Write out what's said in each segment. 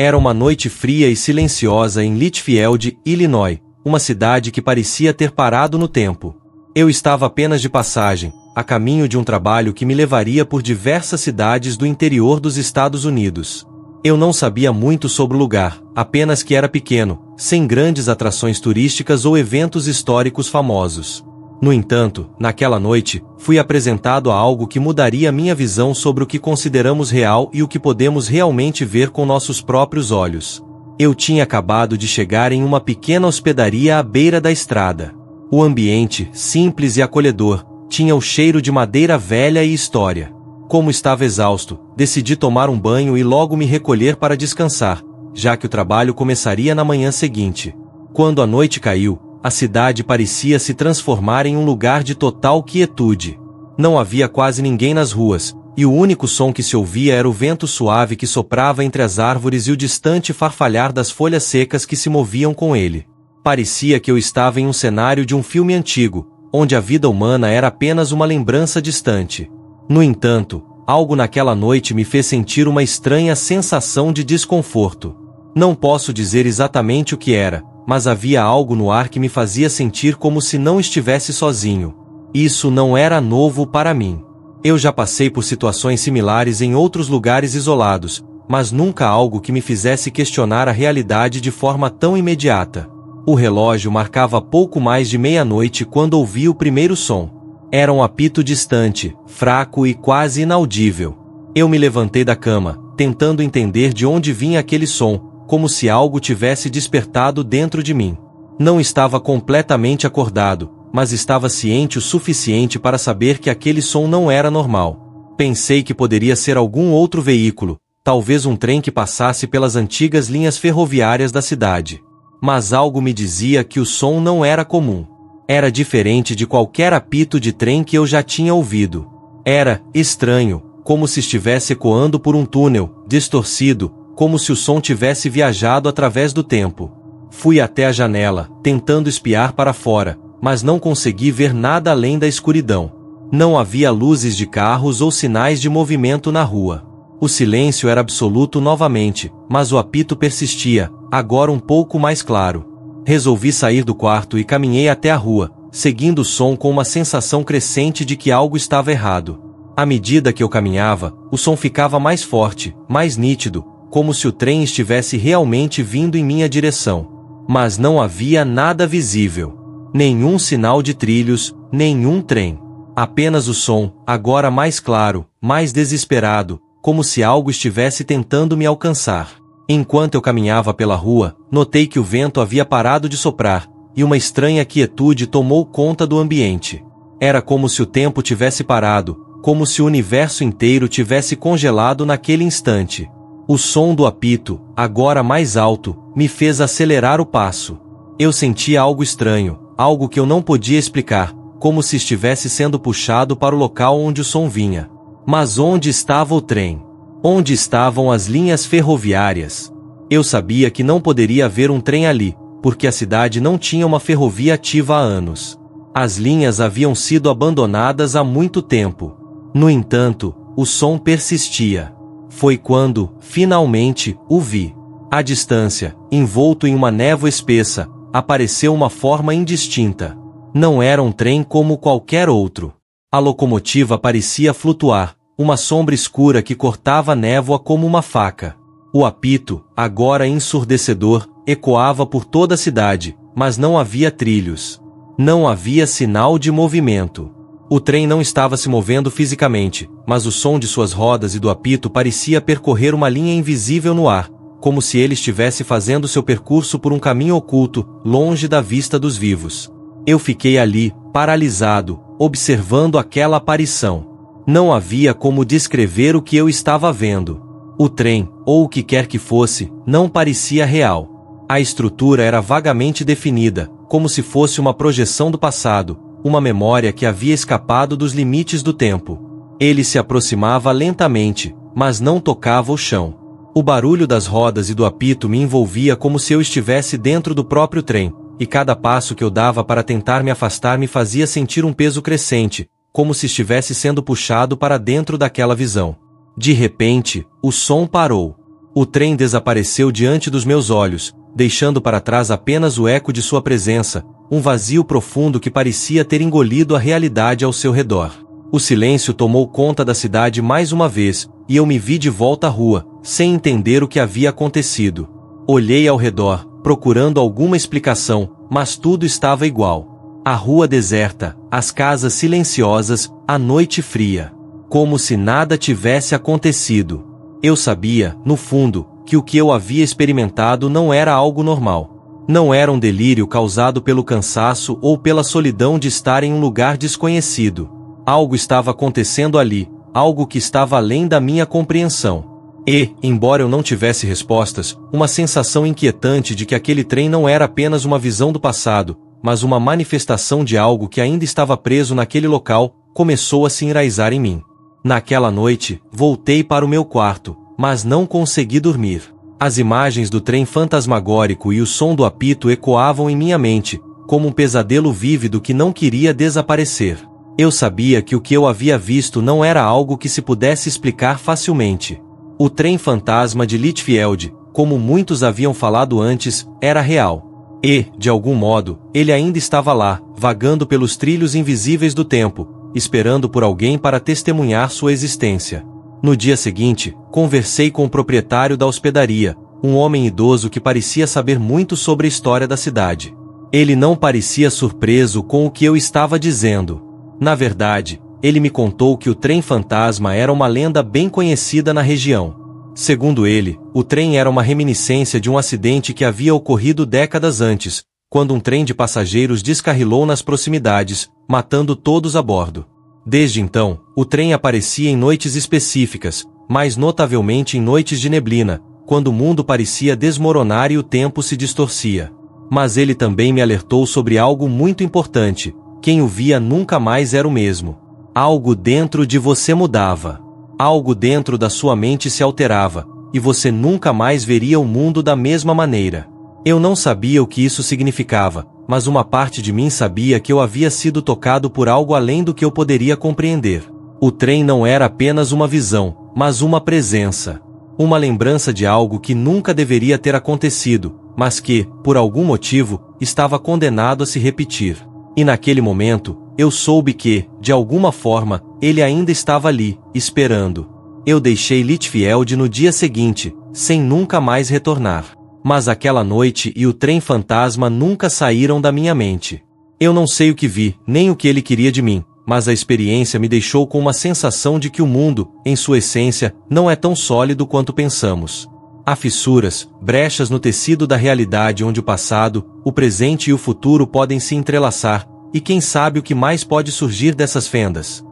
Era uma noite fria e silenciosa em Litchfield, Illinois, uma cidade que parecia ter parado no tempo. Eu estava apenas de passagem, a caminho de um trabalho que me levaria por diversas cidades do interior dos Estados Unidos. Eu não sabia muito sobre o lugar, apenas que era pequeno, sem grandes atrações turísticas ou eventos históricos famosos. No entanto, naquela noite, fui apresentado a algo que mudaria minha visão sobre o que consideramos real e o que podemos realmente ver com nossos próprios olhos. Eu tinha acabado de chegar em uma pequena hospedaria à beira da estrada. O ambiente, simples e acolhedor, tinha o cheiro de madeira velha e história. Como estava exausto, decidi tomar um banho e logo me recolher para descansar, já que o trabalho começaria na manhã seguinte. Quando a noite caiu, a cidade parecia se transformar em um lugar de total quietude. Não havia quase ninguém nas ruas, e o único som que se ouvia era o vento suave que soprava entre as árvores e o distante farfalhar das folhas secas que se moviam com ele. Parecia que eu estava em um cenário de um filme antigo, onde a vida humana era apenas uma lembrança distante. No entanto, algo naquela noite me fez sentir uma estranha sensação de desconforto. Não posso dizer exatamente o que era, mas havia algo no ar que me fazia sentir como se não estivesse sozinho. Isso não era novo para mim. Eu já passei por situações similares em outros lugares isolados, mas nunca algo que me fizesse questionar a realidade de forma tão imediata. O relógio marcava pouco mais de meia-noite quando ouvi o primeiro som. Era um apito distante, fraco e quase inaudível. Eu me levantei da cama, tentando entender de onde vinha aquele som, como se algo tivesse despertado dentro de mim. Não estava completamente acordado, mas estava ciente o suficiente para saber que aquele som não era normal. Pensei que poderia ser algum outro veículo, talvez um trem que passasse pelas antigas linhas ferroviárias da cidade. Mas algo me dizia que o som não era comum. Era diferente de qualquer apito de trem que eu já tinha ouvido. Era estranho, como se estivesse ecoando por um túnel, distorcido, como se o som tivesse viajado através do tempo. Fui até a janela, tentando espiar para fora, mas não consegui ver nada além da escuridão. Não havia luzes de carros ou sinais de movimento na rua. O silêncio era absoluto novamente, mas o apito persistia, agora um pouco mais claro. Resolvi sair do quarto e caminhei até a rua, seguindo o som com uma sensação crescente de que algo estava errado. À medida que eu caminhava, o som ficava mais forte, mais nítido, como se o trem estivesse realmente vindo em minha direção. Mas não havia nada visível. Nenhum sinal de trilhos, nenhum trem. Apenas o som, agora mais claro, mais desesperado, como se algo estivesse tentando me alcançar. Enquanto eu caminhava pela rua, notei que o vento havia parado de soprar, e uma estranha quietude tomou conta do ambiente. Era como se o tempo tivesse parado, como se o universo inteiro tivesse congelado naquele instante. O som do apito, agora mais alto, me fez acelerar o passo. Eu sentia algo estranho, algo que eu não podia explicar, como se estivesse sendo puxado para o local onde o som vinha. Mas onde estava o trem? Onde estavam as linhas ferroviárias? Eu sabia que não poderia haver um trem ali, porque a cidade não tinha uma ferrovia ativa há anos. As linhas haviam sido abandonadas há muito tempo. No entanto, o som persistia. Foi quando, finalmente, o vi. À distância, envolto em uma névoa espessa, apareceu uma forma indistinta. Não era um trem como qualquer outro. A locomotiva parecia flutuar, uma sombra escura que cortava a névoa como uma faca. O apito, agora ensurdecedor, ecoava por toda a cidade, mas não havia trilhos. Não havia sinal de movimento. O trem não estava se movendo fisicamente, mas o som de suas rodas e do apito parecia percorrer uma linha invisível no ar, como se ele estivesse fazendo seu percurso por um caminho oculto, longe da vista dos vivos. Eu fiquei ali, paralisado, observando aquela aparição. Não havia como descrever o que eu estava vendo. O trem, ou o que quer que fosse, não parecia real. A estrutura era vagamente definida, como se fosse uma projeção do passado, uma memória que havia escapado dos limites do tempo. Ele se aproximava lentamente, mas não tocava o chão. O barulho das rodas e do apito me envolvia como se eu estivesse dentro do próprio trem, e cada passo que eu dava para tentar me afastar me fazia sentir um peso crescente, como se estivesse sendo puxado para dentro daquela visão. De repente, o som parou. O trem desapareceu diante dos meus olhos, deixando para trás apenas o eco de sua presença, um vazio profundo que parecia ter engolido a realidade ao seu redor. O silêncio tomou conta da cidade mais uma vez, e eu me vi de volta à rua, sem entender o que havia acontecido. Olhei ao redor, procurando alguma explicação, mas tudo estava igual. A rua deserta, as casas silenciosas, a noite fria. Como se nada tivesse acontecido. Eu sabia, no fundo, que o que eu havia experimentado não era algo normal. Não era um delírio causado pelo cansaço ou pela solidão de estar em um lugar desconhecido. Algo estava acontecendo ali, algo que estava além da minha compreensão. E, embora eu não tivesse respostas, uma sensação inquietante de que aquele trem não era apenas uma visão do passado, mas uma manifestação de algo que ainda estava preso naquele local, começou a se enraizar em mim. Naquela noite, voltei para o meu quarto, mas não consegui dormir. As imagens do trem fantasmagórico e o som do apito ecoavam em minha mente, como um pesadelo vívido que não queria desaparecer. Eu sabia que o que eu havia visto não era algo que se pudesse explicar facilmente. O trem fantasma de Litfjeld, como muitos haviam falado antes, era real. E, de algum modo, ele ainda estava lá, vagando pelos trilhos invisíveis do tempo, esperando por alguém para testemunhar sua existência. No dia seguinte, conversei com o proprietário da hospedaria, um homem idoso que parecia saber muito sobre a história da cidade. Ele não parecia surpreso com o que eu estava dizendo. Na verdade, ele me contou que o trem fantasma era uma lenda bem conhecida na região. Segundo ele, o trem era uma reminiscência de um acidente que havia ocorrido décadas antes, quando um trem de passageiros descarrilou nas proximidades, matando todos a bordo. Desde então, o trem aparecia em noites específicas, mais notavelmente em noites de neblina, quando o mundo parecia desmoronar e o tempo se distorcia. Mas ele também me alertou sobre algo muito importante: quem o via nunca mais era o mesmo. Algo dentro de você mudava. Algo dentro da sua mente se alterava, e você nunca mais veria o mundo da mesma maneira. Eu não sabia o que isso significava, mas uma parte de mim sabia que eu havia sido tocado por algo além do que eu poderia compreender. O trem não era apenas uma visão, mas uma presença. Uma lembrança de algo que nunca deveria ter acontecido, mas que, por algum motivo, estava condenado a se repetir. E naquele momento, eu soube que, de alguma forma, ele ainda estava ali, esperando. Eu deixei Litfjeld no dia seguinte, sem nunca mais retornar. Mas aquela noite e o trem fantasma nunca saíram da minha mente. Eu não sei o que vi, nem o que ele queria de mim, mas a experiência me deixou com uma sensação de que o mundo, em sua essência, não é tão sólido quanto pensamos. Há fissuras, brechas no tecido da realidade onde o passado, o presente e o futuro podem se entrelaçar, e quem sabe o que mais pode surgir dessas fendas.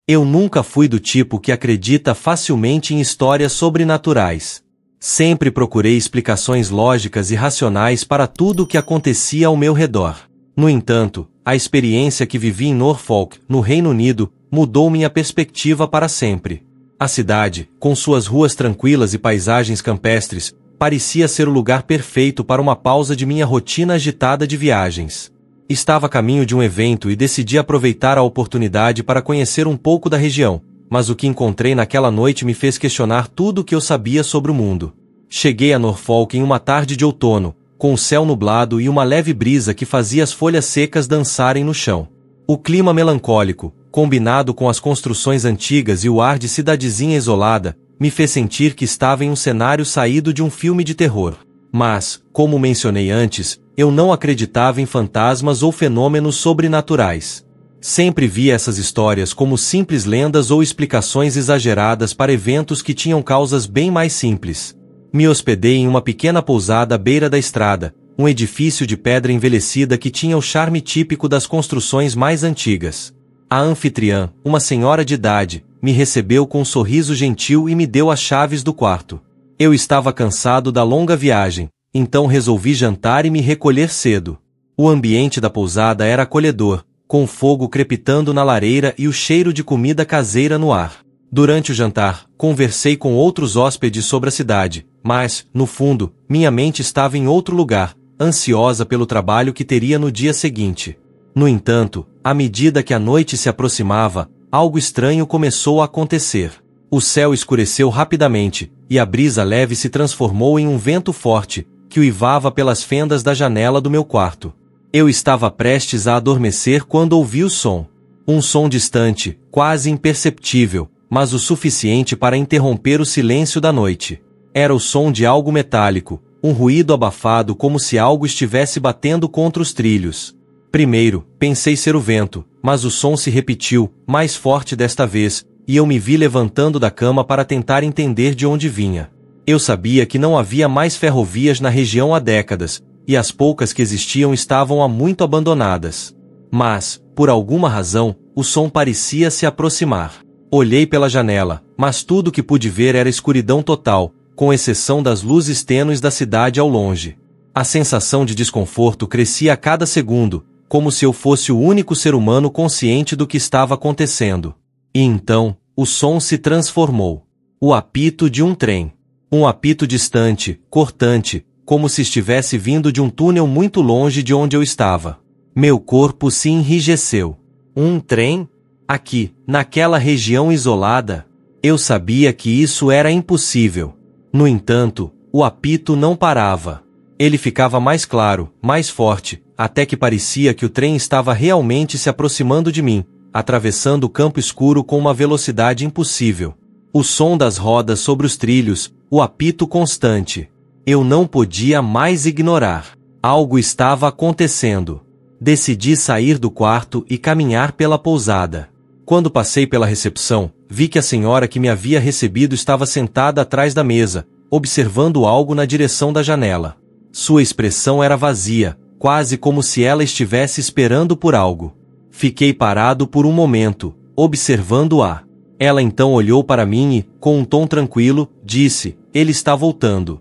Eu nunca fui do tipo que acredita facilmente em histórias sobrenaturais. Sempre procurei explicações lógicas e racionais para tudo o que acontecia ao meu redor. No entanto, a experiência que vivi em Norfolk, no Reino Unido, mudou minha perspectiva para sempre. A cidade, com suas ruas tranquilas e paisagens campestres, parecia ser o lugar perfeito para uma pausa de minha rotina agitada de viagens. Estava a caminho de um evento e decidi aproveitar a oportunidade para conhecer um pouco da região, mas o que encontrei naquela noite me fez questionar tudo o que eu sabia sobre o mundo. Cheguei a Norfolk em uma tarde de outono, com o céu nublado e uma leve brisa que fazia as folhas secas dançarem no chão. O clima melancólico, combinado com as construções antigas e o ar de cidadezinha isolada, me fez sentir que estava em um cenário saído de um filme de terror. Mas, como mencionei antes, eu não acreditava em fantasmas ou fenômenos sobrenaturais. Sempre via essas histórias como simples lendas ou explicações exageradas para eventos que tinham causas bem mais simples. Me hospedei em uma pequena pousada à beira da estrada, um edifício de pedra envelhecida que tinha o charme típico das construções mais antigas. A anfitriã, uma senhora de idade, me recebeu com um sorriso gentil e me deu as chaves do quarto. Eu estava cansado da longa viagem, então resolvi jantar e me recolher cedo. O ambiente da pousada era acolhedor, com o fogo crepitando na lareira e o cheiro de comida caseira no ar. Durante o jantar, conversei com outros hóspedes sobre a cidade, mas, no fundo, minha mente estava em outro lugar, ansiosa pelo trabalho que teria no dia seguinte. No entanto, à medida que a noite se aproximava, algo estranho começou a acontecer. O céu escureceu rapidamente, e a brisa leve se transformou em um vento forte, que uivava pelas fendas da janela do meu quarto. Eu estava prestes a adormecer quando ouvi o som. Um som distante, quase imperceptível, mas o suficiente para interromper o silêncio da noite. Era o som de algo metálico, um ruído abafado como se algo estivesse batendo contra os trilhos. Primeiro, pensei ser o vento, mas o som se repetiu, mais forte desta vez, e eu me vi levantando da cama para tentar entender de onde vinha. Eu sabia que não havia mais ferrovias na região há décadas, e as poucas que existiam estavam há muito abandonadas. Mas, por alguma razão, o som parecia se aproximar. Olhei pela janela, mas tudo que pude ver era escuridão total, com exceção das luzes tênues da cidade ao longe. A sensação de desconforto crescia a cada segundo, como se eu fosse o único ser humano consciente do que estava acontecendo. E então, o som se transformou. O apito de um trem. Um apito distante, cortante, como se estivesse vindo de um túnel muito longe de onde eu estava. Meu corpo se enrijeceu. Um trem? Aqui, naquela região isolada? Eu sabia que isso era impossível. No entanto, o apito não parava. Ele ficava mais claro, mais forte, até que parecia que o trem estava realmente se aproximando de mim, atravessando o campo escuro com uma velocidade impossível. O som das rodas sobre os trilhos, o apito constante. Eu não podia mais ignorar. Algo estava acontecendo. Decidi sair do quarto e caminhar pela pousada. Quando passei pela recepção, vi que a senhora que me havia recebido estava sentada atrás da mesa, observando algo na direção da janela. Sua expressão era vazia, quase como se ela estivesse esperando por algo. Fiquei parado por um momento, observando-a. Ela então olhou para mim e, com um tom tranquilo, disse: "Ele está voltando."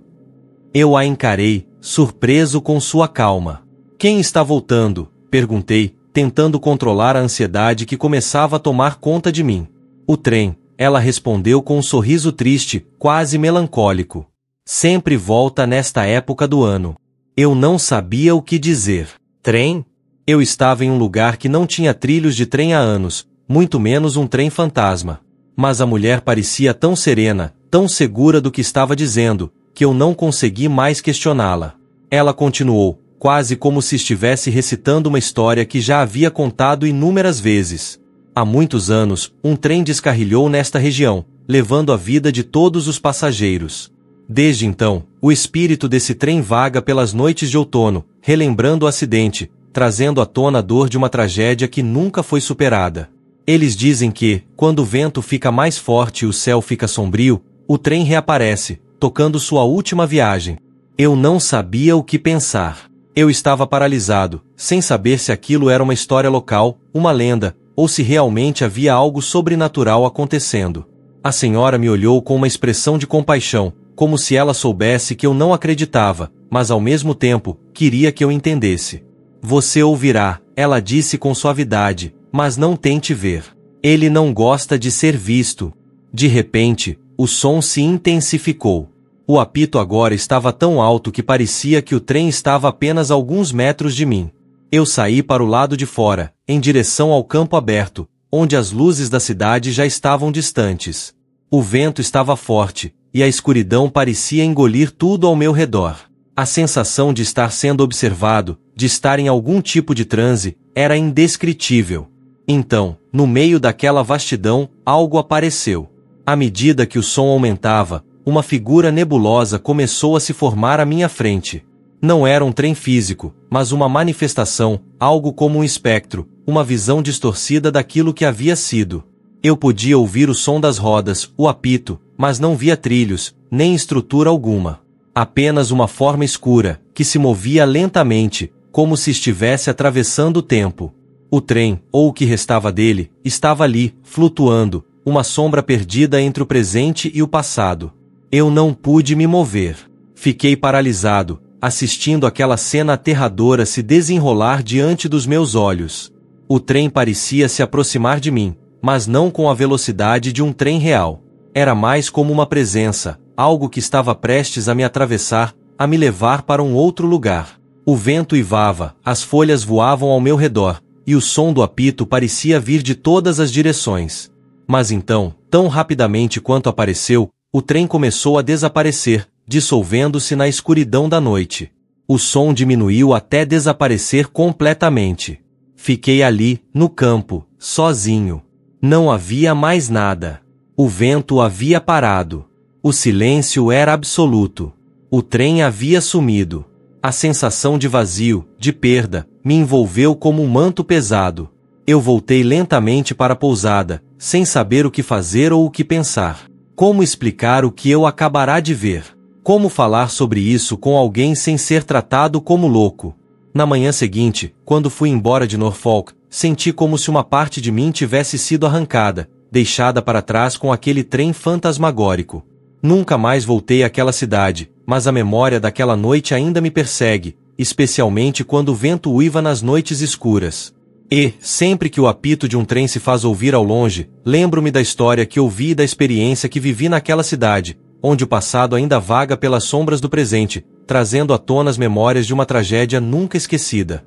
Eu a encarei, surpreso com sua calma. "Quem está voltando?" perguntei, tentando controlar a ansiedade que começava a tomar conta de mim. "O trem", ela respondeu com um sorriso triste, quase melancólico. "Sempre volta nesta época do ano." Eu não sabia o que dizer. Trem? Eu estava em um lugar que não tinha trilhos de trem há anos, muito menos um trem fantasma. Mas a mulher parecia tão serena, tão segura do que estava dizendo, que eu não consegui mais questioná-la. Ela continuou, quase como se estivesse recitando uma história que já havia contado inúmeras vezes. "Há muitos anos, um trem descarrilhou nesta região, levando a vida de todos os passageiros. Desde então, o espírito desse trem vaga pelas noites de outono, relembrando o acidente, trazendo à tona a dor de uma tragédia que nunca foi superada. Eles dizem que, quando o vento fica mais forte e o céu fica sombrio, o trem reaparece, tocando sua última viagem." Eu não sabia o que pensar. Eu estava paralisado, sem saber se aquilo era uma história local, uma lenda, ou se realmente havia algo sobrenatural acontecendo. A senhora me olhou com uma expressão de compaixão, como se ela soubesse que eu não acreditava, mas ao mesmo tempo, queria que eu entendesse. "Você ouvirá", ela disse com suavidade, "mas não tente ver. Ele não gosta de ser visto." De repente, o som se intensificou. O apito agora estava tão alto que parecia que o trem estava apenas a alguns metros de mim. Eu saí para o lado de fora, em direção ao campo aberto, onde as luzes da cidade já estavam distantes. O vento estava forte, e a escuridão parecia engolir tudo ao meu redor. A sensação de estar sendo observado, de estar em algum tipo de transe, era indescritível. Então, no meio daquela vastidão, algo apareceu. À medida que o som aumentava, uma figura nebulosa começou a se formar à minha frente. Não era um trem físico, mas uma manifestação, algo como um espectro, uma visão distorcida daquilo que havia sido. Eu podia ouvir o som das rodas, o apito, mas não via trilhos, nem estrutura alguma. Apenas uma forma escura, que se movia lentamente, como se estivesse atravessando o tempo. O trem, ou o que restava dele, estava ali, flutuando, uma sombra perdida entre o presente e o passado. Eu não pude me mover. Fiquei paralisado, assistindo aquela cena aterradora se desenrolar diante dos meus olhos. O trem parecia se aproximar de mim, mas não com a velocidade de um trem real. Era mais como uma presença, algo que estava prestes a me atravessar, a me levar para um outro lugar. O vento uivava, as folhas voavam ao meu redor, e o som do apito parecia vir de todas as direções. Mas então, tão rapidamente quanto apareceu, o trem começou a desaparecer, dissolvendo-se na escuridão da noite. O som diminuiu até desaparecer completamente. Fiquei ali, no campo, sozinho. Não havia mais nada. O vento havia parado. O silêncio era absoluto. O trem havia sumido. A sensação de vazio, de perda, me envolveu como um manto pesado. Eu voltei lentamente para a pousada, sem saber o que fazer ou o que pensar. Como explicar o que eu acabara de ver? Como falar sobre isso com alguém sem ser tratado como louco? Na manhã seguinte, quando fui embora de Norfolk, senti como se uma parte de mim tivesse sido arrancada, deixada para trás com aquele trem fantasmagórico. Nunca mais voltei àquela cidade, mas a memória daquela noite ainda me persegue, especialmente quando o vento uiva nas noites escuras. E, sempre que o apito de um trem se faz ouvir ao longe, lembro-me da história que ouvi e da experiência que vivi naquela cidade, onde o passado ainda vaga pelas sombras do presente, trazendo à tona as memórias de uma tragédia nunca esquecida.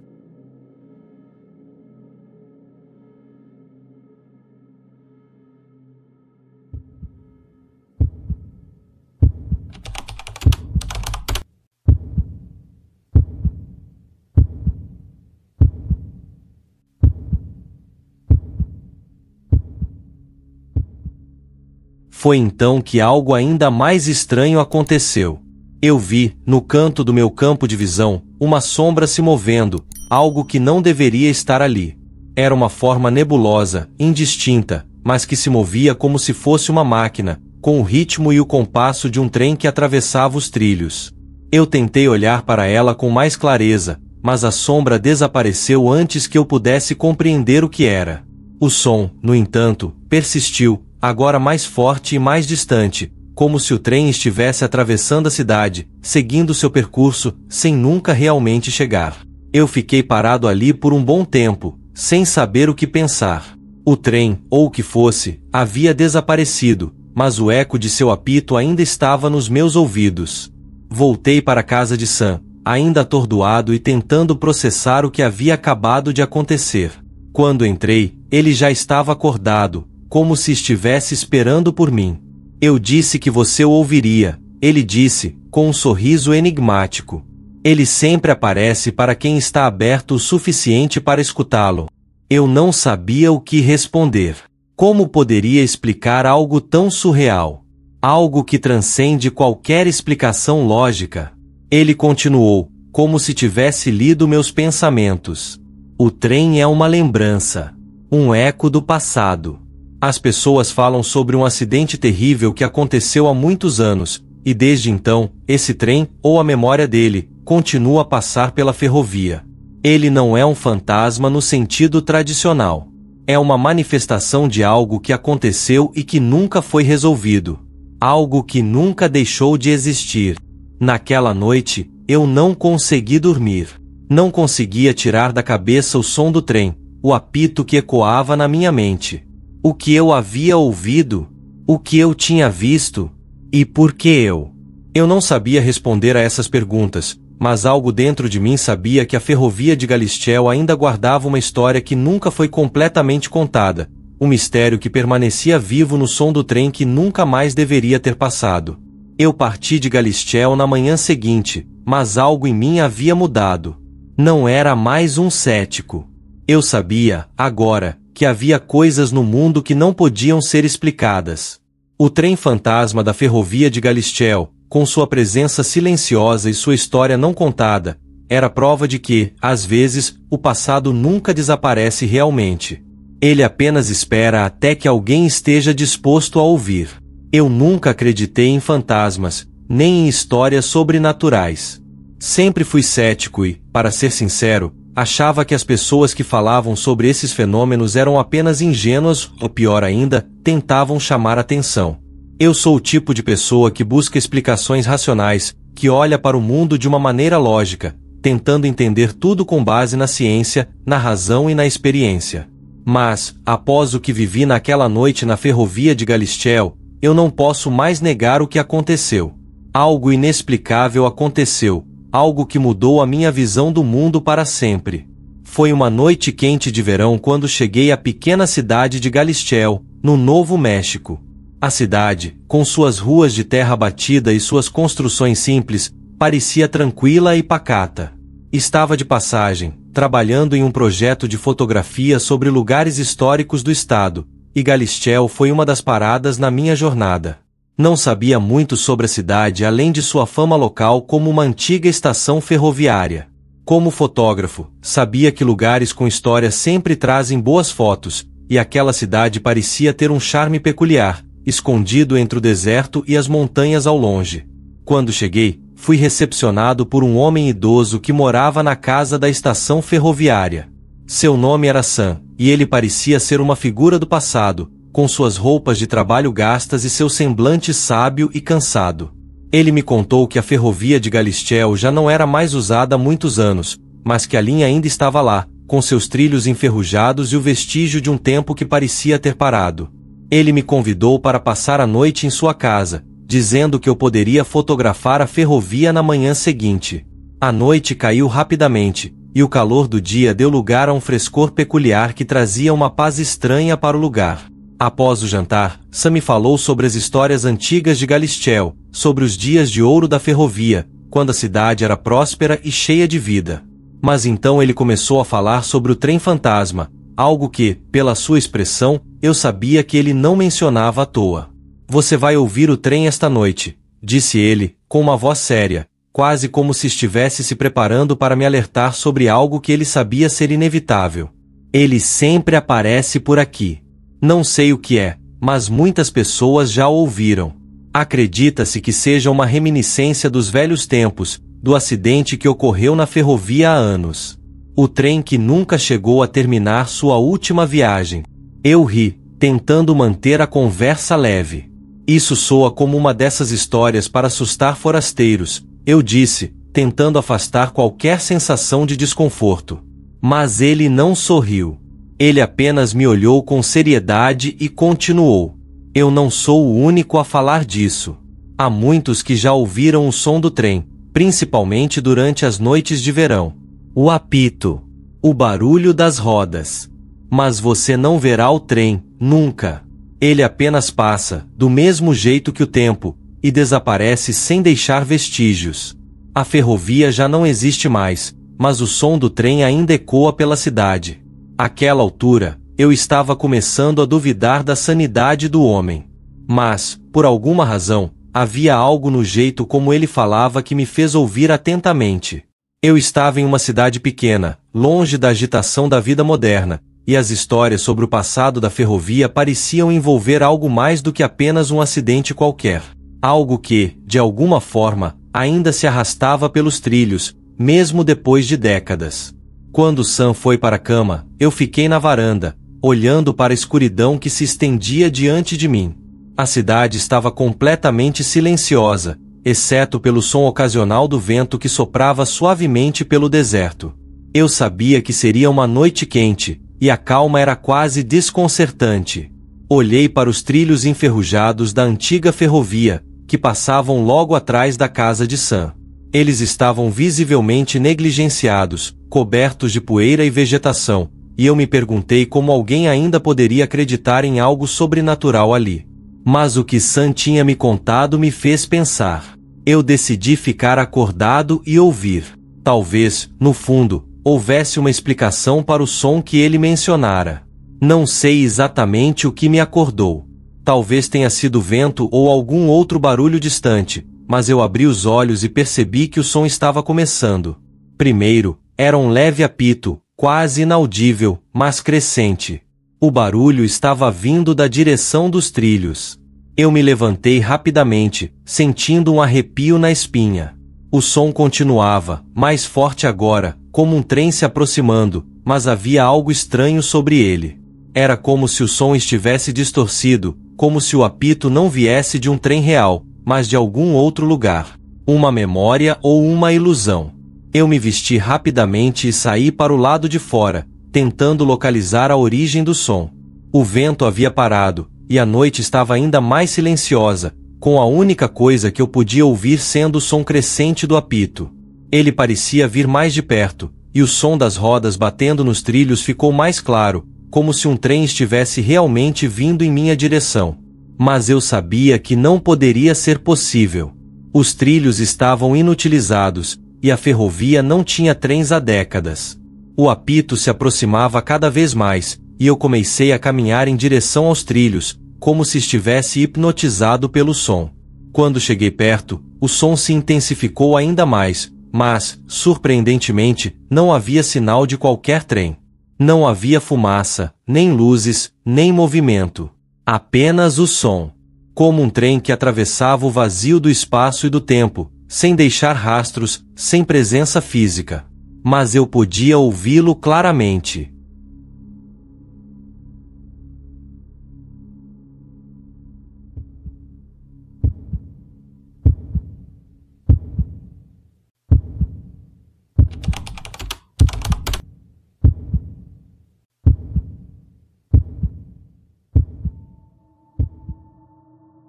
Foi então que algo ainda mais estranho aconteceu. Eu vi, no canto do meu campo de visão, uma sombra se movendo, algo que não deveria estar ali. Era uma forma nebulosa, indistinta, mas que se movia como se fosse uma máquina, com o ritmo e o compasso de um trem que atravessava os trilhos. Eu tentei olhar para ela com mais clareza, mas a sombra desapareceu antes que eu pudesse compreender o que era. O som, no entanto, persistiu, agora mais forte e mais distante, como se o trem estivesse atravessando a cidade, seguindo seu percurso, sem nunca realmente chegar. Eu fiquei parado ali por um bom tempo, sem saber o que pensar. O trem, ou o que fosse, havia desaparecido, mas o eco de seu apito ainda estava nos meus ouvidos. Voltei para a casa de Sam, ainda atordoado e tentando processar o que havia acabado de acontecer. Quando entrei, ele já estava acordado, como se estivesse esperando por mim. Eu disse que você o ouviria, ele disse, com um sorriso enigmático. Ele sempre aparece para quem está aberto o suficiente para escutá-lo. Eu não sabia o que responder. Como poderia explicar algo tão surreal? Algo que transcende qualquer explicação lógica. Ele continuou, como se tivesse lido meus pensamentos. O trem é uma lembrança. Um eco do passado. As pessoas falam sobre um acidente terrível que aconteceu há muitos anos, e desde então, esse trem, ou a memória dele, continua a passar pela ferrovia. Ele não é um fantasma no sentido tradicional. É uma manifestação de algo que aconteceu e que nunca foi resolvido. Algo que nunca deixou de existir. Naquela noite, eu não consegui dormir. Não conseguia tirar da cabeça o som do trem, o apito que ecoava na minha mente. O que eu havia ouvido? O que eu tinha visto? E por que eu? Eu não sabia responder a essas perguntas, mas algo dentro de mim sabia que a ferrovia de Galisteu ainda guardava uma história que nunca foi completamente contada, um mistério que permanecia vivo no som do trem que nunca mais deveria ter passado. Eu parti de Galisteu na manhã seguinte, mas algo em mim havia mudado. Não era mais um cético. Eu sabia, agora, que havia coisas no mundo que não podiam ser explicadas. O trem fantasma da ferrovia de Galisteu, com sua presença silenciosa e sua história não contada, era prova de que, às vezes, o passado nunca desaparece realmente. Ele apenas espera até que alguém esteja disposto a ouvir. Eu nunca acreditei em fantasmas, nem em histórias sobrenaturais. Sempre fui cético e, para ser sincero, achava que as pessoas que falavam sobre esses fenômenos eram apenas ingênuas, ou pior ainda, tentavam chamar atenção. Eu sou o tipo de pessoa que busca explicações racionais, que olha para o mundo de uma maneira lógica, tentando entender tudo com base na ciência, na razão e na experiência. Mas, após o que vivi naquela noite na ferrovia de Galisteu, eu não posso mais negar o que aconteceu. Algo inexplicável aconteceu, algo que mudou a minha visão do mundo para sempre. Foi uma noite quente de verão quando cheguei à pequena cidade de Galisteu, no Novo México. A cidade, com suas ruas de terra batida e suas construções simples, parecia tranquila e pacata. Estava de passagem, trabalhando em um projeto de fotografia sobre lugares históricos do estado, e Galisteu foi uma das paradas na minha jornada. Não sabia muito sobre a cidade além de sua fama local como uma antiga estação ferroviária. Como fotógrafo, sabia que lugares com história sempre trazem boas fotos, e aquela cidade parecia ter um charme peculiar, escondido entre o deserto e as montanhas ao longe. Quando cheguei, fui recepcionado por um homem idoso que morava na casa da estação ferroviária. Seu nome era Sam, e ele parecia ser uma figura do passado, com suas roupas de trabalho gastas e seu semblante sábio e cansado. Ele me contou que a ferrovia de Galisteu já não era mais usada há muitos anos, mas que a linha ainda estava lá, com seus trilhos enferrujados e o vestígio de um tempo que parecia ter parado. Ele me convidou para passar a noite em sua casa, dizendo que eu poderia fotografar a ferrovia na manhã seguinte. A noite caiu rapidamente, e o calor do dia deu lugar a um frescor peculiar que trazia uma paz estranha para o lugar. Após o jantar, Sam me falou sobre as histórias antigas de Galisteu, sobre os dias de ouro da ferrovia, quando a cidade era próspera e cheia de vida. Mas então ele começou a falar sobre o trem fantasma, algo que, pela sua expressão, eu sabia que ele não mencionava à toa. Você vai ouvir o trem esta noite, disse ele, com uma voz séria, quase como se estivesse se preparando para me alertar sobre algo que ele sabia ser inevitável. Ele sempre aparece por aqui. Não sei o que é, mas muitas pessoas já o ouviram. Acredita-se que seja uma reminiscência dos velhos tempos, do acidente que ocorreu na ferrovia há anos. O trem que nunca chegou a terminar sua última viagem. Eu ri, tentando manter a conversa leve. Isso soa como uma dessas histórias para assustar forasteiros, eu disse, tentando afastar qualquer sensação de desconforto. Mas ele não sorriu. Ele apenas me olhou com seriedade e continuou. Eu não sou o único a falar disso. Há muitos que já ouviram o som do trem, principalmente durante as noites de verão. O apito. O barulho das rodas. Mas você não verá o trem, nunca. Ele apenas passa, do mesmo jeito que o tempo, e desaparece sem deixar vestígios. A ferrovia já não existe mais, mas o som do trem ainda ecoa pela cidade. Àquela altura, eu estava começando a duvidar da sanidade do homem. Mas, por alguma razão, havia algo no jeito como ele falava que me fez ouvir atentamente. Eu estava em uma cidade pequena, longe da agitação da vida moderna, e as histórias sobre o passado da ferrovia pareciam envolver algo mais do que apenas um acidente qualquer. Algo que, de alguma forma, ainda se arrastava pelos trilhos, mesmo depois de décadas. Quando Sam foi para a cama, eu fiquei na varanda, olhando para a escuridão que se estendia diante de mim. A cidade estava completamente silenciosa, exceto pelo som ocasional do vento que soprava suavemente pelo deserto. Eu sabia que seria uma noite quente, e a calma era quase desconcertante. Olhei para os trilhos enferrujados da antiga ferrovia, que passavam logo atrás da casa de Sam. Eles estavam visivelmente negligenciados, cobertos de poeira e vegetação, e eu me perguntei como alguém ainda poderia acreditar em algo sobrenatural ali. Mas o que Sam tinha me contado me fez pensar. Eu decidi ficar acordado e ouvir. Talvez, no fundo, houvesse uma explicação para o som que ele mencionara. Não sei exatamente o que me acordou. Talvez tenha sido vento ou algum outro barulho distante, mas eu abri os olhos e percebi que o som estava começando. Primeiro, era um leve apito, quase inaudível, mas crescente. O barulho estava vindo da direção dos trilhos. Eu me levantei rapidamente, sentindo um arrepio na espinha. O som continuava, mais forte agora, como um trem se aproximando, mas havia algo estranho sobre ele. Era como se o som estivesse distorcido, como se o apito não viesse de um trem real, mas de algum outro lugar. Uma memória ou uma ilusão? Eu me vesti rapidamente e saí para o lado de fora, tentando localizar a origem do som. O vento havia parado, e a noite estava ainda mais silenciosa, com a única coisa que eu podia ouvir sendo o som crescente do apito. Ele parecia vir mais de perto, e o som das rodas batendo nos trilhos ficou mais claro, como se um trem estivesse realmente vindo em minha direção. Mas eu sabia que não poderia ser possível. Os trilhos estavam inutilizados, e a ferrovia não tinha trens há décadas. O apito se aproximava cada vez mais, e eu comecei a caminhar em direção aos trilhos, como se estivesse hipnotizado pelo som. Quando cheguei perto, o som se intensificou ainda mais, mas, surpreendentemente, não havia sinal de qualquer trem. Não havia fumaça, nem luzes, nem movimento. Apenas o som. Como um trem que atravessava o vazio do espaço e do tempo, sem deixar rastros, sem presença física. Mas eu podia ouvi-lo claramente.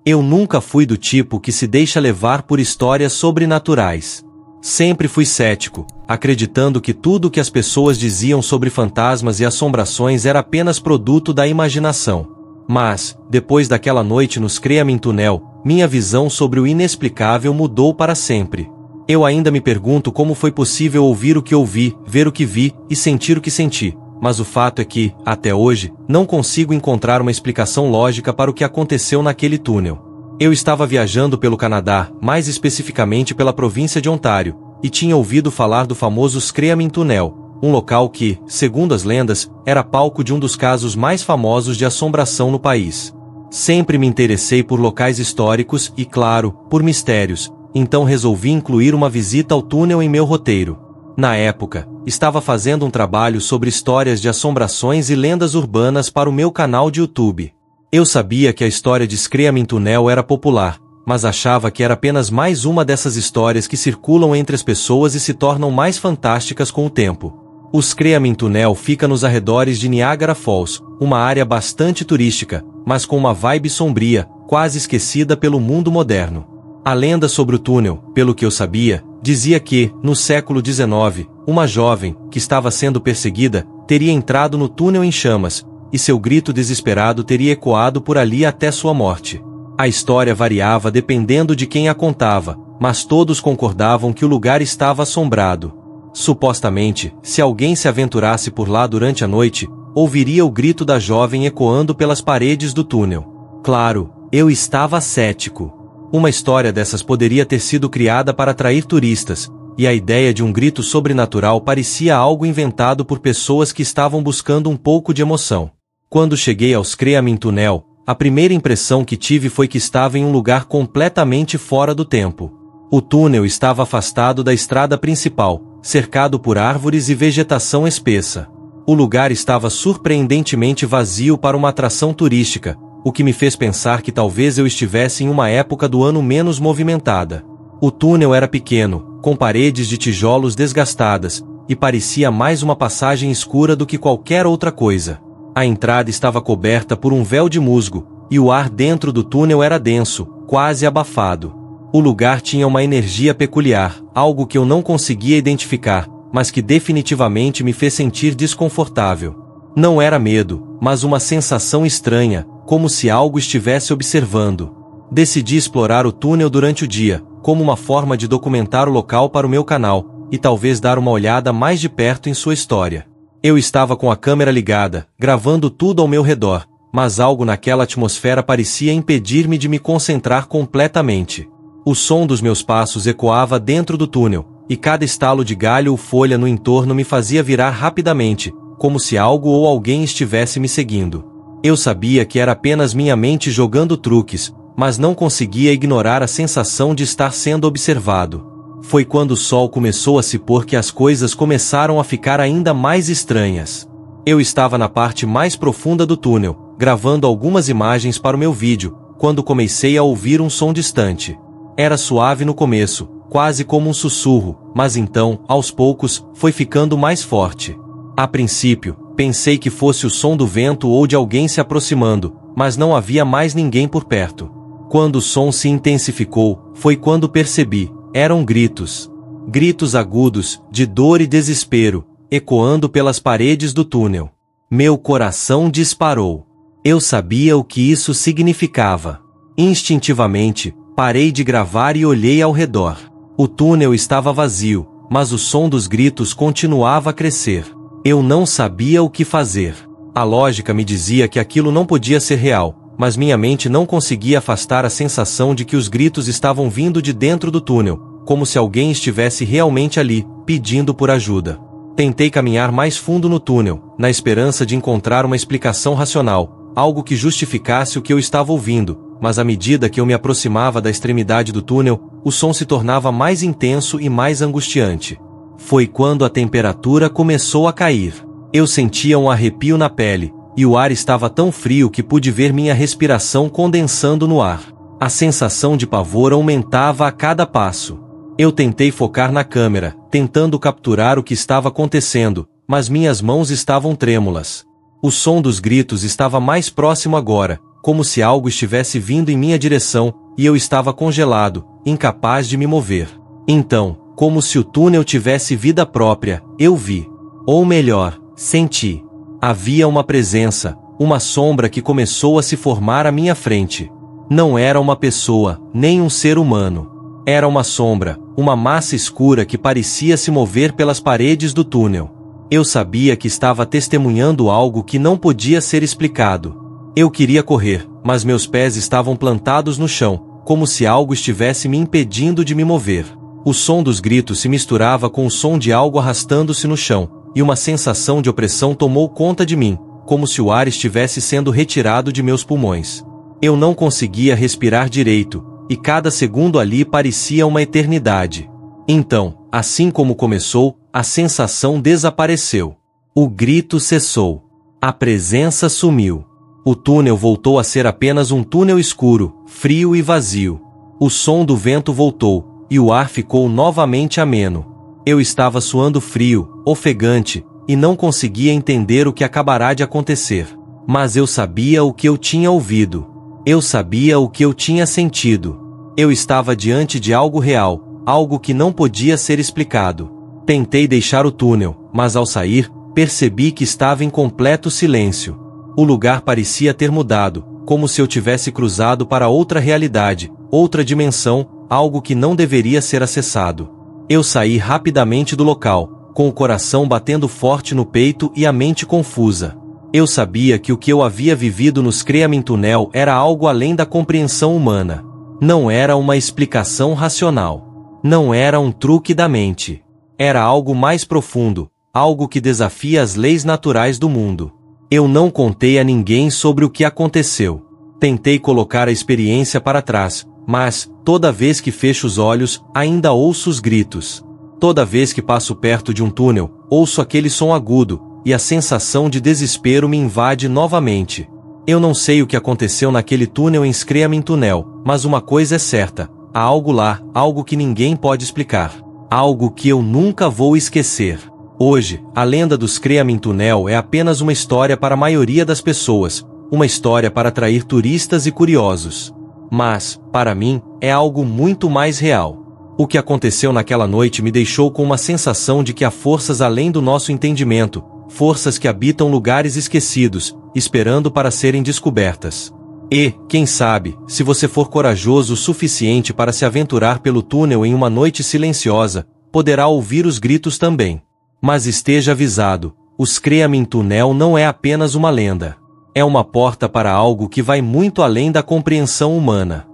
Eu nunca fui do tipo que se deixa levar por histórias sobrenaturais. Sempre fui cético, acreditando que tudo o que as pessoas diziam sobre fantasmas e assombrações era apenas produto da imaginação. Mas, depois daquela noite nos Creamin Tunnel, minha visão sobre o inexplicável mudou para sempre. Eu ainda me pergunto como foi possível ouvir o que ouvi, ver o que vi e sentir o que senti. Mas o fato é que, até hoje, não consigo encontrar uma explicação lógica para o que aconteceu naquele túnel. Eu estava viajando pelo Canadá, mais especificamente pela província de Ontário, e tinha ouvido falar do famoso Creamin Tunnel, um local que, segundo as lendas, era palco de um dos casos mais famosos de assombração no país. Sempre me interessei por locais históricos e, claro, por mistérios, então resolvi incluir uma visita ao túnel em meu roteiro. Na época, estava fazendo um trabalho sobre histórias de assombrações e lendas urbanas para o meu canal de YouTube. Eu sabia que a história de Creamin Tunnel era popular, mas achava que era apenas mais uma dessas histórias que circulam entre as pessoas e se tornam mais fantásticas com o tempo. O Creamin Tunnel fica nos arredores de Niagara Falls, uma área bastante turística, mas com uma vibe sombria, quase esquecida pelo mundo moderno. A lenda sobre o túnel, pelo que eu sabia, dizia que, no século XIX, uma jovem, que estava sendo perseguida, teria entrado no túnel em chamas, e seu grito desesperado teria ecoado por ali até sua morte. A história variava dependendo de quem a contava, mas todos concordavam que o lugar estava assombrado. Supostamente, se alguém se aventurasse por lá durante a noite, ouviria o grito da jovem ecoando pelas paredes do túnel. Claro, eu estava cético. Uma história dessas poderia ter sido criada para atrair turistas, e a ideia de um grito sobrenatural parecia algo inventado por pessoas que estavam buscando um pouco de emoção. Quando cheguei aos Creamin Tunnel, a primeira impressão que tive foi que estava em um lugar completamente fora do tempo. O túnel estava afastado da estrada principal, cercado por árvores e vegetação espessa. O lugar estava surpreendentemente vazio para uma atração turística, o que me fez pensar que talvez eu estivesse em uma época do ano menos movimentada. O túnel era pequeno, com paredes de tijolos desgastadas, e parecia mais uma passagem escura do que qualquer outra coisa. A entrada estava coberta por um véu de musgo, e o ar dentro do túnel era denso, quase abafado. O lugar tinha uma energia peculiar, algo que eu não conseguia identificar, mas que definitivamente me fez sentir desconfortável. Não era medo, mas uma sensação estranha, como se algo estivesse observando. Decidi explorar o túnel durante o dia, como uma forma de documentar o local para o meu canal, e talvez dar uma olhada mais de perto em sua história. Eu estava com a câmera ligada, gravando tudo ao meu redor, mas algo naquela atmosfera parecia impedir-me de me concentrar completamente. O som dos meus passos ecoava dentro do túnel, e cada estalo de galho ou folha no entorno me fazia virar rapidamente, como se algo ou alguém estivesse me seguindo. Eu sabia que era apenas minha mente jogando truques, mas não conseguia ignorar a sensação de estar sendo observado. Foi quando o sol começou a se pôr que as coisas começaram a ficar ainda mais estranhas. Eu estava na parte mais profunda do túnel, gravando algumas imagens para o meu vídeo, quando comecei a ouvir um som distante. Era suave no começo, quase como um sussurro, mas então, aos poucos, foi ficando mais forte. A princípio, pensei que fosse o som do vento ou de alguém se aproximando, mas não havia mais ninguém por perto. Quando o som se intensificou, foi quando percebi, eram gritos. Gritos agudos, de dor e desespero, ecoando pelas paredes do túnel. Meu coração disparou. Eu sabia o que isso significava. Instintivamente, parei de gravar e olhei ao redor. O túnel estava vazio, mas o som dos gritos continuava a crescer. Eu não sabia o que fazer. A lógica me dizia que aquilo não podia ser real, mas minha mente não conseguia afastar a sensação de que os gritos estavam vindo de dentro do túnel, como se alguém estivesse realmente ali, pedindo por ajuda. Tentei caminhar mais fundo no túnel, na esperança de encontrar uma explicação racional, algo que justificasse o que eu estava ouvindo, mas à medida que eu me aproximava da extremidade do túnel, o som se tornava mais intenso e mais angustiante. Foi quando a temperatura começou a cair. Eu sentia um arrepio na pele, e o ar estava tão frio que pude ver minha respiração condensando no ar. A sensação de pavor aumentava a cada passo. Eu tentei focar na câmera, tentando capturar o que estava acontecendo, mas minhas mãos estavam trêmulas. O som dos gritos estava mais próximo agora, como se algo estivesse vindo em minha direção, e eu estava congelado, incapaz de me mover. Então, como se o túnel tivesse vida própria, eu vi. Ou melhor, senti. Havia uma presença, uma sombra que começou a se formar à minha frente. Não era uma pessoa, nem um ser humano. Era uma sombra, uma massa escura que parecia se mover pelas paredes do túnel. Eu sabia que estava testemunhando algo que não podia ser explicado. Eu queria correr, mas meus pés estavam plantados no chão, como se algo estivesse me impedindo de me mover. O som dos gritos se misturava com o som de algo arrastando-se no chão, e uma sensação de opressão tomou conta de mim, como se o ar estivesse sendo retirado de meus pulmões. Eu não conseguia respirar direito, e cada segundo ali parecia uma eternidade. Então, assim como começou, a sensação desapareceu. O grito cessou. A presença sumiu. O túnel voltou a ser apenas um túnel escuro, frio e vazio. O som do vento voltou, e o ar ficou novamente ameno. Eu estava suando frio, ofegante, e não conseguia entender o que acabará de acontecer. Mas eu sabia o que eu tinha ouvido. Eu sabia o que eu tinha sentido. Eu estava diante de algo real, algo que não podia ser explicado. Tentei deixar o túnel, mas ao sair, percebi que estava em completo silêncio. O lugar parecia ter mudado, como se eu tivesse cruzado para outra realidade, outra dimensão, algo que não deveria ser acessado. Eu saí rapidamente do local, com o coração batendo forte no peito e a mente confusa. Eu sabia que o que eu havia vivido no Screaming Tunnel era algo além da compreensão humana. Não era uma explicação racional. Não era um truque da mente. Era algo mais profundo, algo que desafia as leis naturais do mundo. Eu não contei a ninguém sobre o que aconteceu. Tentei colocar a experiência para trás, mas, toda vez que fecho os olhos, ainda ouço os gritos. Toda vez que passo perto de um túnel, ouço aquele som agudo, e a sensação de desespero me invade novamente. Eu não sei o que aconteceu naquele túnel em Screaming Tunnel, mas uma coisa é certa, há algo lá, algo que ninguém pode explicar. Algo que eu nunca vou esquecer. Hoje, a lenda do Screaming Tunnel é apenas uma história para a maioria das pessoas, uma história para atrair turistas e curiosos. Mas, para mim, é algo muito mais real. O que aconteceu naquela noite me deixou com uma sensação de que há forças além do nosso entendimento, forças que habitam lugares esquecidos, esperando para serem descobertas. E, quem sabe, se você for corajoso o suficiente para se aventurar pelo túnel em uma noite silenciosa, poderá ouvir os gritos também. Mas esteja avisado, o Screaming Tunnel não é apenas uma lenda. É uma porta para algo que vai muito além da compreensão humana.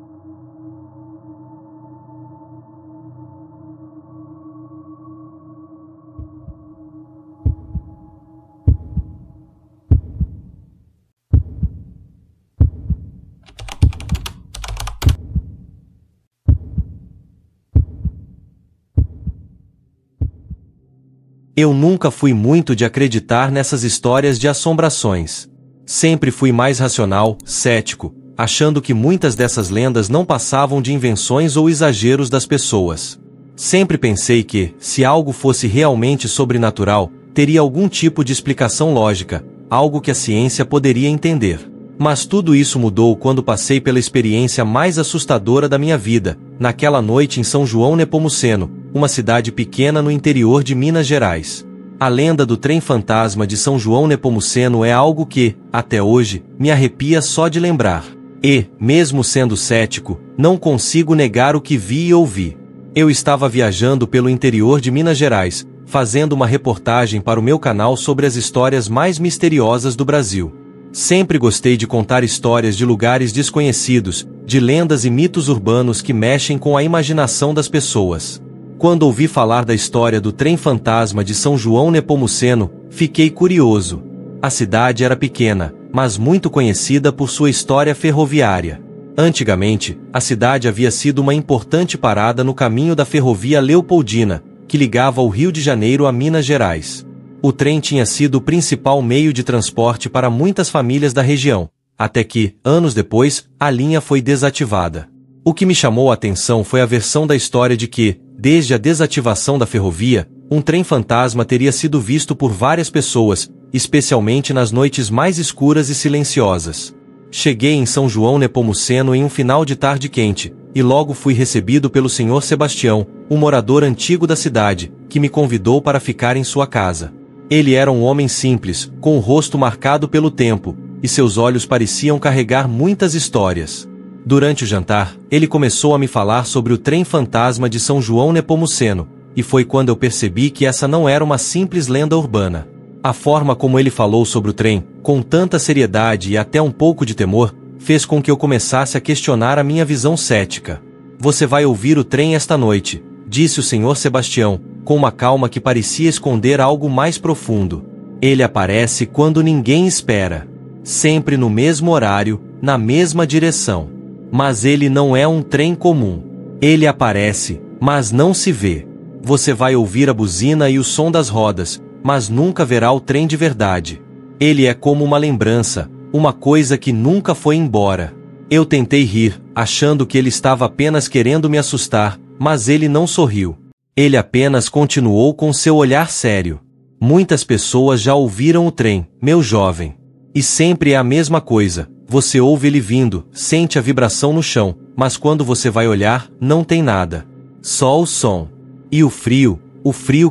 Eu nunca fui muito de acreditar nessas histórias de assombrações. Sempre fui mais racional, cético, achando que muitas dessas lendas não passavam de invenções ou exageros das pessoas. Sempre pensei que, se algo fosse realmente sobrenatural, teria algum tipo de explicação lógica, algo que a ciência poderia entender. Mas tudo isso mudou quando passei pela experiência mais assustadora da minha vida, naquela noite em São João Nepomuceno, uma cidade pequena no interior de Minas Gerais. A lenda do trem fantasma de São João Nepomuceno é algo que, até hoje, me arrepia só de lembrar. E, mesmo sendo cético, não consigo negar o que vi e ouvi. Eu estava viajando pelo interior de Minas Gerais, fazendo uma reportagem para o meu canal sobre as histórias mais misteriosas do Brasil. Sempre gostei de contar histórias de lugares desconhecidos, de lendas e mitos urbanos que mexem com a imaginação das pessoas. Quando ouvi falar da história do trem fantasma de São João Nepomuceno, fiquei curioso. A cidade era pequena, mas muito conhecida por sua história ferroviária. Antigamente, a cidade havia sido uma importante parada no caminho da ferrovia Leopoldina, que ligava o Rio de Janeiro a Minas Gerais. O trem tinha sido o principal meio de transporte para muitas famílias da região, até que, anos depois, a linha foi desativada. O que me chamou a atenção foi a versão da história de que, desde a desativação da ferrovia, um trem fantasma teria sido visto por várias pessoas, especialmente nas noites mais escuras e silenciosas. Cheguei em São João Nepomuceno em um final de tarde quente, e logo fui recebido pelo Sr. Sebastião, um morador antigo da cidade, que me convidou para ficar em sua casa. Ele era um homem simples, com o rosto marcado pelo tempo, e seus olhos pareciam carregar muitas histórias. Durante o jantar, ele começou a me falar sobre o trem fantasma de São João Nepomuceno, e foi quando eu percebi que essa não era uma simples lenda urbana. A forma como ele falou sobre o trem, com tanta seriedade e até um pouco de temor, fez com que eu começasse a questionar a minha visão cética. "Você vai ouvir o trem esta noite", disse o Sr. Sebastião, com uma calma que parecia esconder algo mais profundo. "Ele aparece quando ninguém espera. Sempre no mesmo horário, na mesma direção. Mas ele não é um trem comum. Ele aparece, mas não se vê. Você vai ouvir a buzina e o som das rodas, mas nunca verá o trem de verdade. Ele é como uma lembrança, uma coisa que nunca foi embora." Eu tentei rir, achando que ele estava apenas querendo me assustar, mas ele não sorriu. Ele apenas continuou com seu olhar sério. "Muitas pessoas já ouviram o trem, meu jovem. E sempre é a mesma coisa. Você ouve ele vindo, sente a vibração no chão, mas quando você vai olhar, não tem nada. Só o som. E o frio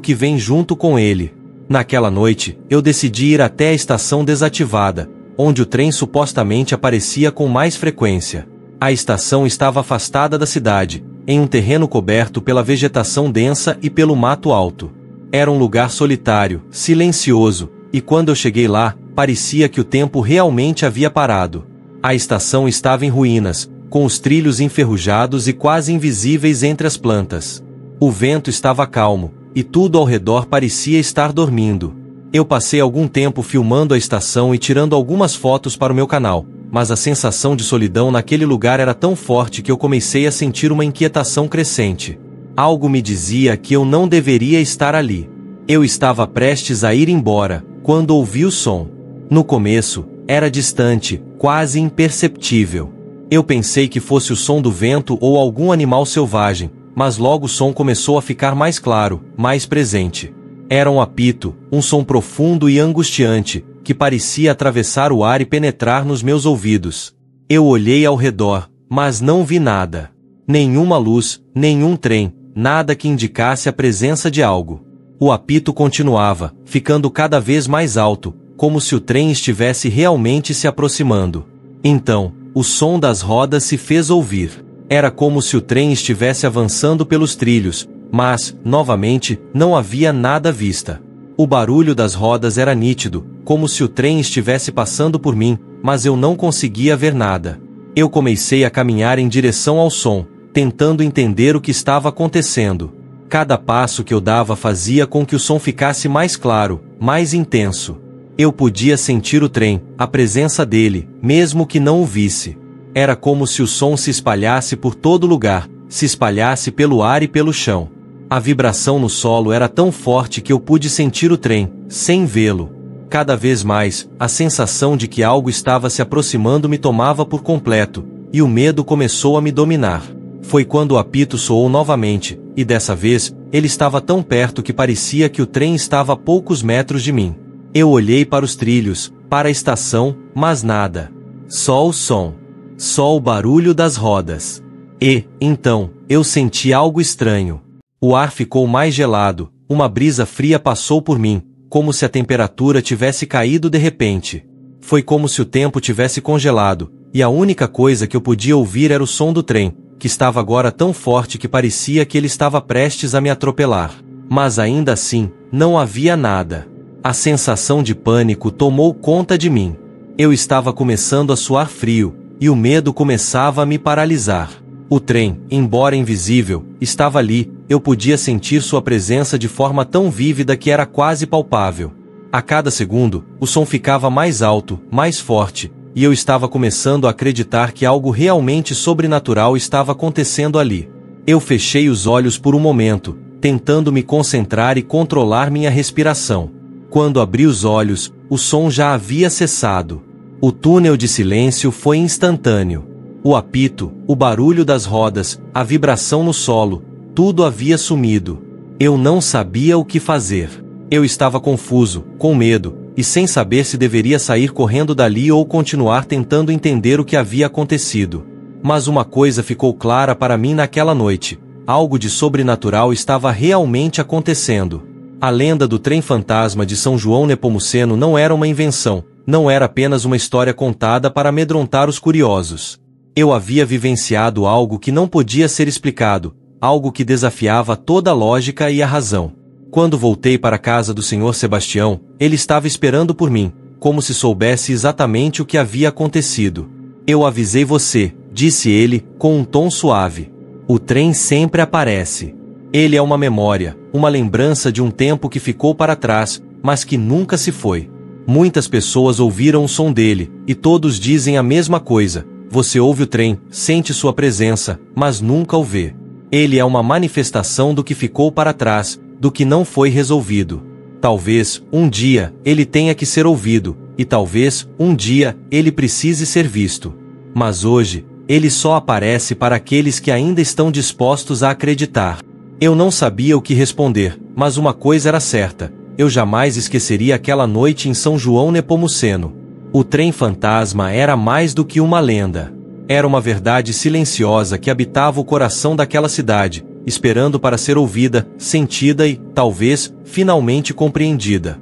que vem junto com ele." Naquela noite, eu decidi ir até a estação desativada, onde o trem supostamente aparecia com mais frequência. A estação estava afastada da cidade, em um terreno coberto pela vegetação densa e pelo mato alto. Era um lugar solitário, silencioso, e quando eu cheguei lá, parecia que o tempo realmente havia parado. A estação estava em ruínas, com os trilhos enferrujados e quase invisíveis entre as plantas. O vento estava calmo, e tudo ao redor parecia estar dormindo. Eu passei algum tempo filmando a estação e tirando algumas fotos para o meu canal, mas a sensação de solidão naquele lugar era tão forte que eu comecei a sentir uma inquietação crescente. Algo me dizia que eu não deveria estar ali. Eu estava prestes a ir embora, quando ouvi o som. No começo, era distante, quase imperceptível. Eu pensei que fosse o som do vento ou algum animal selvagem, mas logo o som começou a ficar mais claro, mais presente. Era um apito, um som profundo e angustiante, que parecia atravessar o ar e penetrar nos meus ouvidos. Eu olhei ao redor, mas não vi nada. Nenhuma luz, nenhum trem, nada que indicasse a presença de algo. O apito continuava, ficando cada vez mais alto, como se o trem estivesse realmente se aproximando. Então, o som das rodas se fez ouvir. Era como se o trem estivesse avançando pelos trilhos, mas, novamente, não havia nada à vista. O barulho das rodas era nítido, como se o trem estivesse passando por mim, mas eu não conseguia ver nada. Eu comecei a caminhar em direção ao som, tentando entender o que estava acontecendo. Cada passo que eu dava fazia com que o som ficasse mais claro, mais intenso. Eu podia sentir o trem, a presença dele, mesmo que não o visse. Era como se o som se espalhasse por todo lugar, se espalhasse pelo ar e pelo chão. A vibração no solo era tão forte que eu pude sentir o trem, sem vê-lo. Cada vez mais, a sensação de que algo estava se aproximando me tomava por completo, e o medo começou a me dominar. Foi quando o apito soou novamente, e dessa vez, ele estava tão perto que parecia que o trem estava a poucos metros de mim. Eu olhei para os trilhos, para a estação, mas nada. Só o som. Só o barulho das rodas. E, então, eu senti algo estranho. O ar ficou mais gelado, uma brisa fria passou por mim, como se a temperatura tivesse caído de repente. Foi como se o tempo tivesse congelado, e a única coisa que eu podia ouvir era o som do trem, que estava agora tão forte que parecia que ele estava prestes a me atropelar. Mas ainda assim, não havia nada. A sensação de pânico tomou conta de mim. Eu estava começando a suar frio, e o medo começava a me paralisar. O trem, embora invisível, estava ali, eu podia sentir sua presença de forma tão vívida que era quase palpável. A cada segundo, o som ficava mais alto, mais forte, e eu estava começando a acreditar que algo realmente sobrenatural estava acontecendo ali. Eu fechei os olhos por um momento, tentando me concentrar e controlar minha respiração. Quando abri os olhos, o som já havia cessado. O túnel de silêncio foi instantâneo. O apito, o barulho das rodas, a vibração no solo, tudo havia sumido. Eu não sabia o que fazer. Eu estava confuso, com medo, e sem saber se deveria sair correndo dali ou continuar tentando entender o que havia acontecido. Mas uma coisa ficou clara para mim naquela noite: algo de sobrenatural estava realmente acontecendo. A lenda do trem fantasma de São João Nepomuceno não era uma invenção, não era apenas uma história contada para amedrontar os curiosos. Eu havia vivenciado algo que não podia ser explicado, algo que desafiava toda a lógica e a razão. Quando voltei para a casa do Sr. Sebastião, ele estava esperando por mim, como se soubesse exatamente o que havia acontecido. Eu avisei você, disse ele, com um tom suave. O trem sempre aparece. Ele é uma memória, uma lembrança de um tempo que ficou para trás, mas que nunca se foi. Muitas pessoas ouviram o som dele, e todos dizem a mesma coisa. Você ouve o trem, sente sua presença, mas nunca o vê. Ele é uma manifestação do que ficou para trás, do que não foi resolvido. Talvez, um dia, ele tenha que ser ouvido, e talvez, um dia, ele precise ser visto. Mas hoje, ele só aparece para aqueles que ainda estão dispostos a acreditar. Eu não sabia o que responder, mas uma coisa era certa: eu jamais esqueceria aquela noite em São João Nepomuceno. O trem fantasma era mais do que uma lenda. Era uma verdade silenciosa que habitava o coração daquela cidade, esperando para ser ouvida, sentida e, talvez, finalmente compreendida.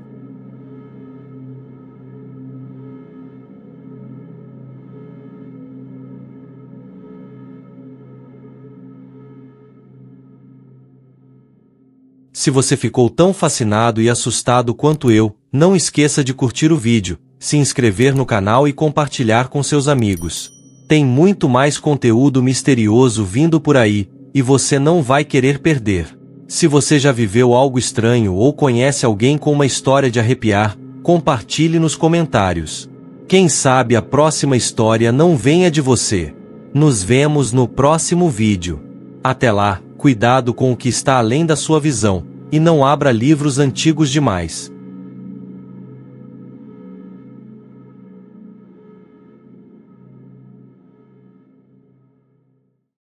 Se você ficou tão fascinado e assustado quanto eu, não esqueça de curtir o vídeo, se inscrever no canal e compartilhar com seus amigos. Tem muito mais conteúdo misterioso vindo por aí, e você não vai querer perder. Se você já viveu algo estranho ou conhece alguém com uma história de arrepiar, compartilhe nos comentários. Quem sabe a próxima história não venha de você. Nos vemos no próximo vídeo. Até lá, cuidado com o que está além da sua visão, e não abra livros antigos demais.